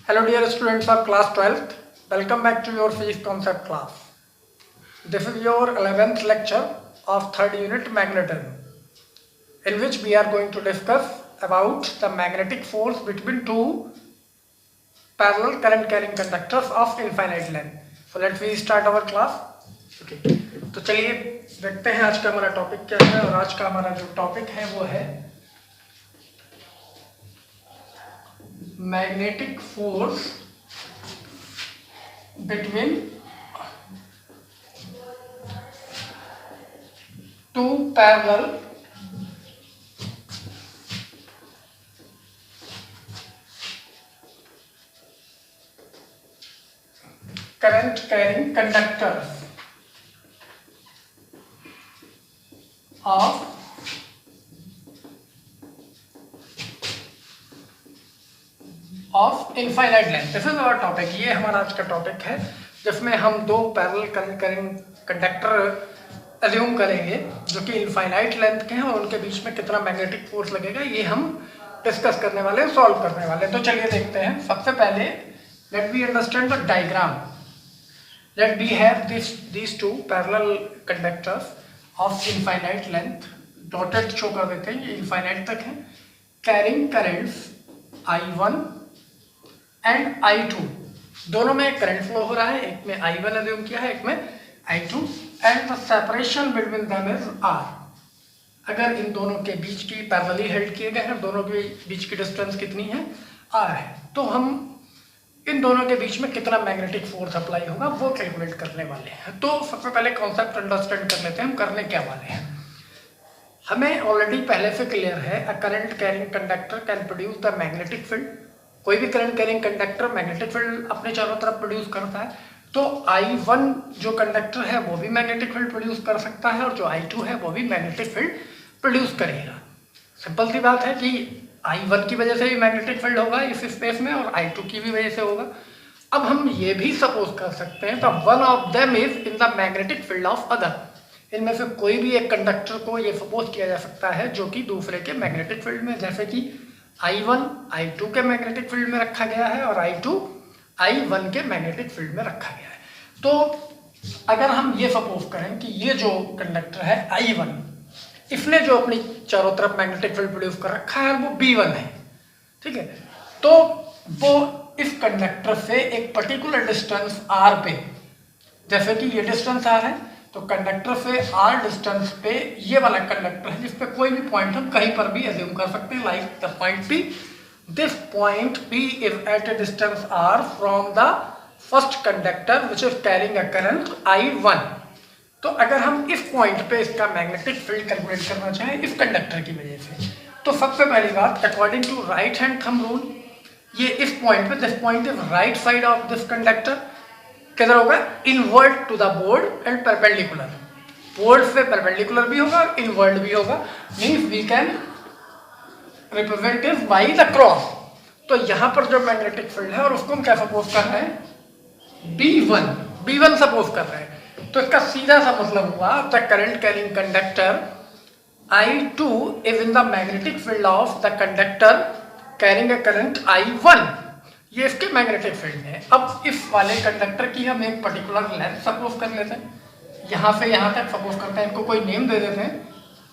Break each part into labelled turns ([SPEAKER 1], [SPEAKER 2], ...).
[SPEAKER 1] Hello dear students of class 12th, welcome back to your physics concept class. This is your 11th lecture of 3rd unit magnetism, in which we are going to discuss about the magnetic force between two parallel current carrying conductors of infinite length. So let's we start our class. Okay. तो चलिए देखते हैं आज का हमारा topic क्या है, और आज का हमारा जो टॉपिक है वो है magnetic force between two parallel current carrying conductors of infinite length. This is our topic. ये हमारा आज का टॉपिक है जिसमें हम दो parallel current carrying conductor assume करेंगे जो कि इनफाइनाइट लेंथ के हैं, और उनके बीच में कितना मैग्नेटिक फोर्स लगेगा ये हम डिस्कस करने वाले हैं, सॉल्व करने वाले हैं. तो चलिए देखते हैं. सबसे पहले let we understand the diagram. Let we have these two parallel conductors of infinite length. Dotted show कर देते हैं, ये इनफाइनाइट तक है. Carrying currents I1 and I2. दोनों में करंट फ्लो हो रहा है. एक में I1 अज्यूम किया है, एक में I2. And the separation between them is R. अगर इन दोनों के बीच की पैरेलली हेल्ड किए गए हैं, दोनों के बीच की डिस्टेंस कितनी है, R है, तो हम इन दोनों के बीच में कितना मैग्नेटिक फोर्स अप्लाई होगा वो कैलकुलेट करने वाले हैं. तो सबसे पहले कॉन्सेप्ट अंडरस्टैंड कर लेते हैं हम करने क्या वाले हैं. हमें ऑलरेडी पहले से क्लियर है, a current carrying conductor can produce the magnetic field. कोई भी current carrying conductor magnetic field अपने चारों तरफ प्रोड्यूस करता है. तो I1 जो कंडक्टर है वो भी मैग्नेटिक फील्ड प्रोड्यूस कर सकता है, और जो I2 है वो भी मैग्नेटिक फील्ड प्रोड्यूस करेगा. सिंपल सी बात है कि I1 की वजह से भी मैग्नेटिक फील्ड होगा इस स्पेस में, और I2 की भी वजह से होगा. अब हम ये भी सपोज कर सकते हैं the one of them is in the magnetic field of other. इनमें से कोई भी एक कंडक्टर को ये सपोज किया जा सकता है जो कि दूसरे के मैग्नेटिक फील्ड में, जैसे कि I1 I2 के मैग्नेटिक फील्ड में रखा गया है और I2 I1 के मैग्नेटिक फील्ड में रखा गया है. तो अगर हम ये सपोज करें कि ये जो कंडक्टर है I1, इसने जो अपनी चारों तरफ मैग्नेटिक फील्ड प्रोड्यूस कर रखा है वो B1 है, ठीक है. तो वो इस कंडक्टर से एक पर्टिकुलर डिस्टेंस R पे, जैसे कि ये डिस्टेंस R है, तो कंडक्टर से R डिस्टेंस पे ये वाला कंडक्टर है जिसपे कोई भी पॉइंट हम कहीं पर भी अज्यूम कर सकते हैं, like the point P. This point P is at a distance R from the first conductor which is carrying a current I1. तो अगर हम इस पॉइंट पे इसका मैग्नेटिक फील्ड कैलकुलेट करना चाहें इस कंडक्टर की वजह से, तो सबसे पहली बात according to right hand thumb rule, ये इस पॉइंट पे, this point is right side of this conductor, किधर होगा, inward to the board and perpendicular. Board से परपेंडिकुलर भी होगा और इनवर्ड भी होगा, means we can represent it by the cross. तो यहाँ पर जो मैग्नेटिक फील्ड है और उसको हम क्या सपोज कर रहे हैं, B1 सपोज कर रहे हैं. तो इसका सीधा सा मतलब हुआ the current carrying conductor I2 is in the magnetic field of the conductor carrying a current I1. ये इसके मैग्नेटिक फील्ड है. अब इस वाले कंडक्टर की हम एक पर्टिकुलर लेंथ सपोज कर लेते हैं, यहाँ से यहाँ तक सपोज करते हैं, इनको कोई नेम दे देते हैं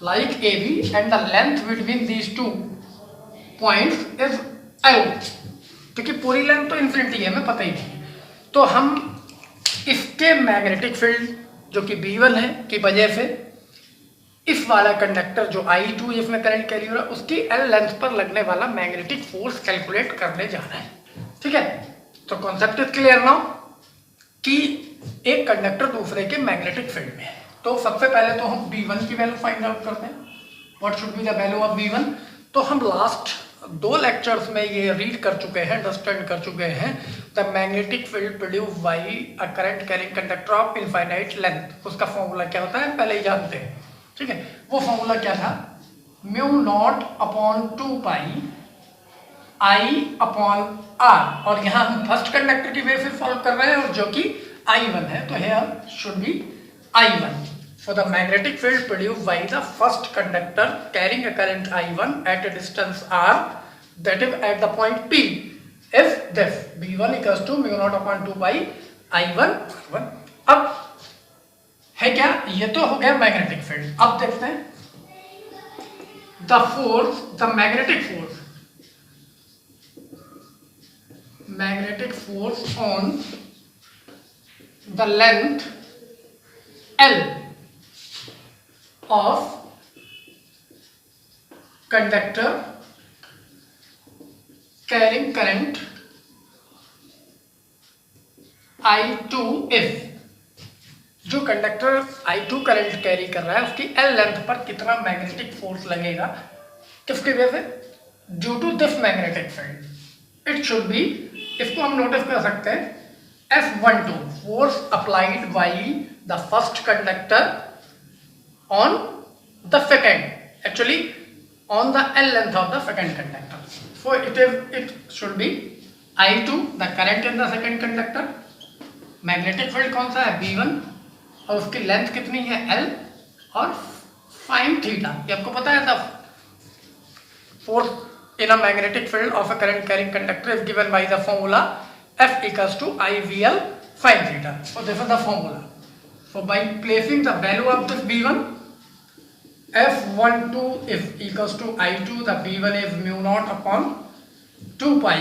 [SPEAKER 1] like AB, and the length between these two points is L, क्योंकि पूरी लेंथ तो इन्फिनिटी है, हमें पता ही नहीं. तो हम इसके मैग्नेटिक फील्ड जो कि B1 है की वजह से इस वाला कंडक्टर जो I2 जिसमें करंट कैरी हो रहा है उसकी L लेंथ पर लगने वाला मैग्नेटिक फोर्स कैलकुलेट करने जा रहे हैं, ठीक है. तो कॉन्सेप्ट इज क्लियर नाउ कि एक कंडक्टर दूसरे के मैग्नेटिक फील्ड में है. तो सबसे पहले तो हम B1 की वैल्यू फाइंड आउट करते हैं. What should be the value of B1. तो हम लास्ट 2 लेक्चर्स में ये रीड कर चुके हैं, अंडरस्टैंड कर चुके हैं the magnetic field produced by a current carrying conductor of infinite length. उसका फॉर्मूला क्या होता है पहले ही जानते हैं, ठीक है. वो फॉर्मूला क्या था, μ0/2π I/R. और यहाँ हम फर्स्ट कंडक्टर की वजह से सॉल्व कर रहे हैं और जो कि I1 है, तो here should be I1. So the magnetic field produced by the first conductor carrying a current I1 at a distance R, that is at the point P, if this B1 equals to mu naught upon 2 pi I1 R1। अब है क्या, ये तो हो गया magnetic field. अब देखते हैं the force, the magnetic force on the length L of conductor carrying current I2 if, जो कंडक्टर I2 करंट कैरी कर रहा है उसकी L लेंथ पर कितना मैग्नेटिक फोर्स लगेगा, किसकी वजह से, due to this magnetic field. It should be, इसको हम नोटिस कर सकते हैं F12 force applied by the first conductor on the second, actually on the L length of the second conductor. So it should be I2 the current in the second conductor, magnetic field कौन सा है V1 और उसकी length कितनी है L, और fine theta. ये आपको पता है, the force in a magnetic field of a current carrying conductor is given by the formula F equals to IVL sin theta. So this is the formula. So by placing the value of this B1, F12 is equals to I2, the B1 is mu naught upon 2 pi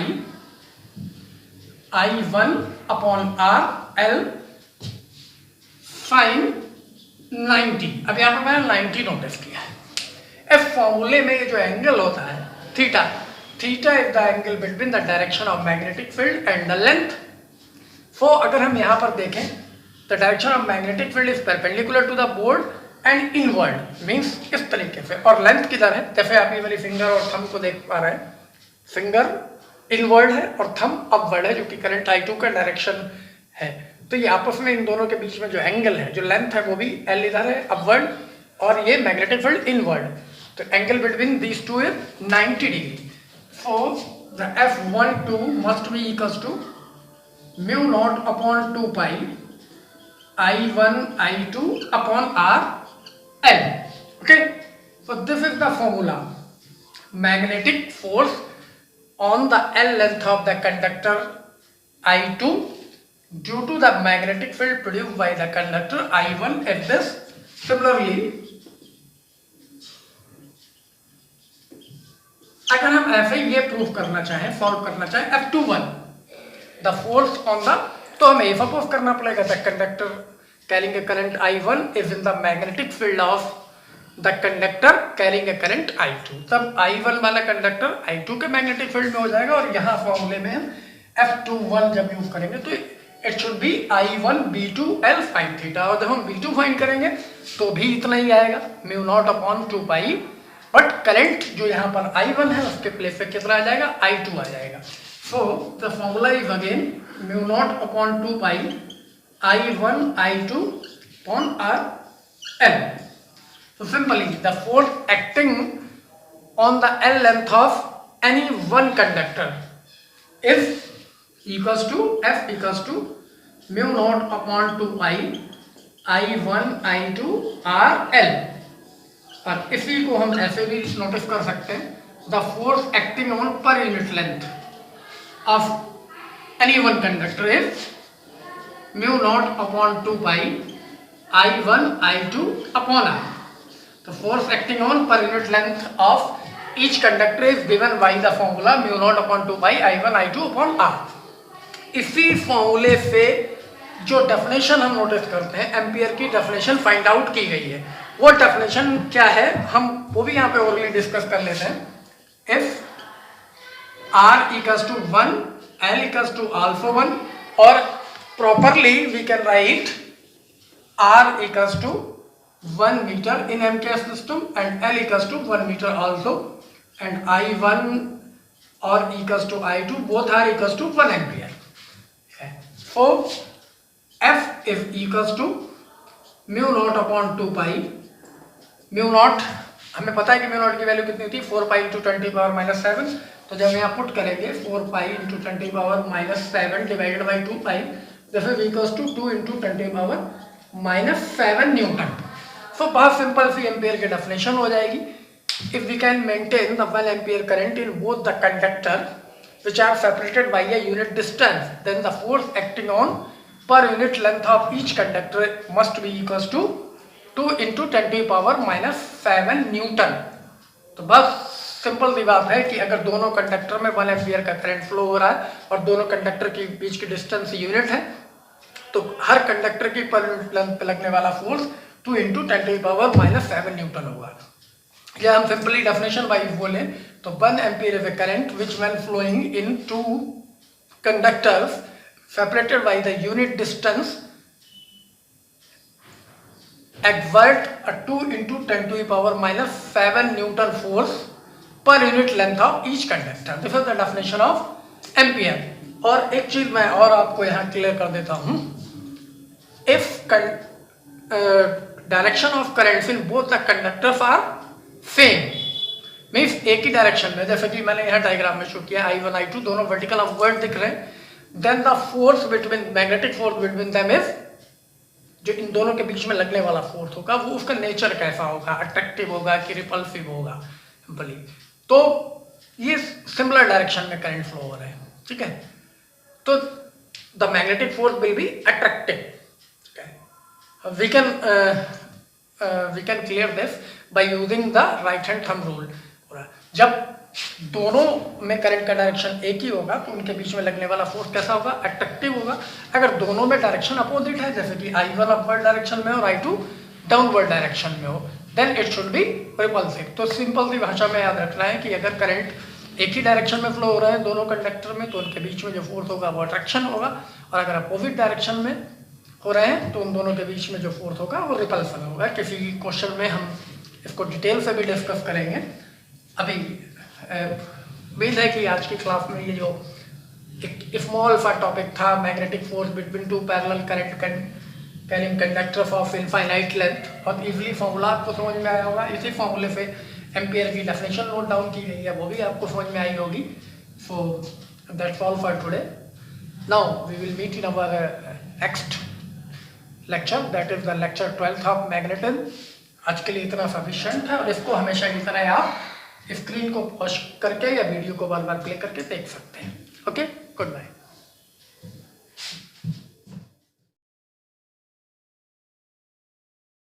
[SPEAKER 1] I1 upon R L sin 90। अब यहाँ पर मैंने 90 notice किया है। इस फॉर्मूले में ये जो एंगल होता है theta, theta is the angle between the direction of magnetic field and the length. So अगर हम यहाँ पर देखें, the direction of magnetic field is perpendicular to the board and inward, means इस तरीके से, और लेंथ किधर है, जैसे आप ये वाली फिंगर और थंब को देख पा रहे हैं, फिंगर इनवर्ड है और थंब अपवर्ड है, जो कि करंट I2 का डायरेक्शन है। तो ये आपस में इन दोनों के बीच में जो एंगल है, जो लेंथ है, वो भी L इधर है अपवर्ड, और ये मैग्नेटिक फील्ड इनवर्ड। तो angle between these two is 90 degree. So the F12 must be equals to mu naught upon 2 pi I1 I2 upon R L। Okay, so this is the formula, magnetic force on the L length of the conductor I2 due to the magnetic field produced by the conductor I1 at this। Similarly, अगर हम ऐसे ये prove करना चाहें, solve करना चाहें F21 the force on the, तो हमें ये सपोज करना पड़ेगा the conductor carrying a current I1 is in the magnetic field of the conductor carrying a current I2। तब I1 वाला कंडक्टर I2 के मैग्नेटिक फील्ड में हो जाएगा, और यहाँ फॉर्मूले में हम F21 जब यूज करेंगे तो it should B I1 B2 L sin theta, और जब हम B2 फाइंड करेंगे तो भी इतना ही आएगा, mu naught upon 2 pi, but current जो यहाँ पर I1 है उसके प्लेस पे कितना आ जाएगा, I2 आ जाएगा। So the formula is again mu naught upon 2 pi I1 I2 upon R L। So simply the force acting on the L length of any one conductor is equals to F equals to mu naught upon 2 pi I1 I2 R L। और इसी को हम ऐसे भी notice कर सकते हैं, the force acting on per unit length of any one conductor is mu naught upon 2 pi I1 I2 upon R। The force acting on per unit length of each conductor is given by the formula mu naught upon 2 pi I1 I2 upon R। इसी फॉर्मूले से जो definition हम notice करते हैं, ampere की definition find out की गई है। वो डेफिनेशन क्या है, हम वो भी यहाँ पे ओरली डिस्कस कर लेते हैं। If R equals to 1 L equals to also 1, और properly we can write R equals to 1 meter in MKS system and L equals to 1 meter also, and I1 or equals to I2 both are equals to 1 ampere। So F is equals to mu naught upon 2 pi, mu naught हमें पता है कि mu naught की value कितनी होती है, 4 pi into 10 power minus 7। तो जब यहाँ पुट करेंगे 4 pi into 10 power minus 7 divided by 2 pi, this is equals to 2 into 10 power minus 7 newton. So बहुत सिंपल सी एम्पियर की डेफिनेशन हो जाएगी। If we can maintain the 1 ampere current in both the conductor which are separated by a unit distance, then the force acting on per unit length of each conductor must be equals to 2 into 10 to the power minus 7 Newton. तो बस simple सी बात है कि अगर दोनों conductor में 1 ampere का current flow हो रहा है और दोनों कंडक्टर के बीच की डिस्टेंस यूनिट है, तो हर कंडक्टर की पर यूनिट लेंथ पे लगने वाला force 2 into 10 to the power minus 7 newton होगा। या हम सिंपली डेफिनेशन वाइज बोले तो 1 ampere is a current which when flowing in two conductors separated by the unit distance exert a 2 into 10 to the power minus 7 Newton force per unit length of each conductor. This is the definition of ampere. और एक चीज मैं और आपको यहाँ clear कर देता हूँ, if direction of currents in both the conductors are same, means एक ही डायरेक्शन में, जैसे कि मैंने यहाँ डायग्राम में शो किया I1 I2 दोनों वर्टिकल अपवर्ड दिख रहे हैं, then the force between magnetic force between them is, जो इन दोनों के बीच में लगने वाला फोर्स होगा वो उसका नेचर कैसा होगा, अट्रैक्टिव होगा कि रिपल्सिव होगा सिंपली। तो ये सिमिलर डायरेक्शन में करंट फ्लो हो रहे हैं, ठीक है। तो the magnetic force will be attractive, we can clear this by using the right hand thumb rule. जब दोनों में करंट का डायरेक्शन एक ही होगा तो उनके बीच में लगने वाला फोर्स कैसा होगा, अट्रैक्टिव होगा। अगर दोनों में डायरेक्शन अपोजिट है, जैसे कि I1 अपवर्ड डायरेक्शन में और I2 डाउनवर्ड डायरेक्शन में हो, then it should be repulsive. तो सिंपल सी भाषा में याद रखना है कि अगर करंट एक ही डायरेक्शन में फ्लो हो रहे हैं दोनों कंडक्टर में, तो उनके बीच में जो फोर्स होगा वो अट्रैक्शन होगा, और अगर अपोजिट डायरेक्शन में हो रहे हैं तो उन दोनों के बीच में जो फोर्स होगा वो रिपल्सन होगा। किसी क्वेश्चन में हम इसको डिटेल से भी डिस्कस करेंगे। अभी उम्मीद है कि आज की क्लास में ये जो एक स्मॉल सा टॉपिक था, magnetic force between two parallel current carrying conductors of infinite length, बहुत इजीली फॉर्मूला आपको समझ में आया होगा। इसी फॉर्मूले से एम्पियर की डेफिनेशन नोट डाउन की गई है, वो भी आपको समझ में आई होगी। So that's all for today. Now we will meet in our next lecture, that is the lecture 12th of magnetism. आज के लिए इतना सफिशिएंट है और इसको हमेशा की तरह आप स्क्रीन को पॉज करके या वीडियो को बार बार प्ले करके देख सकते हैं। Okay, good bye.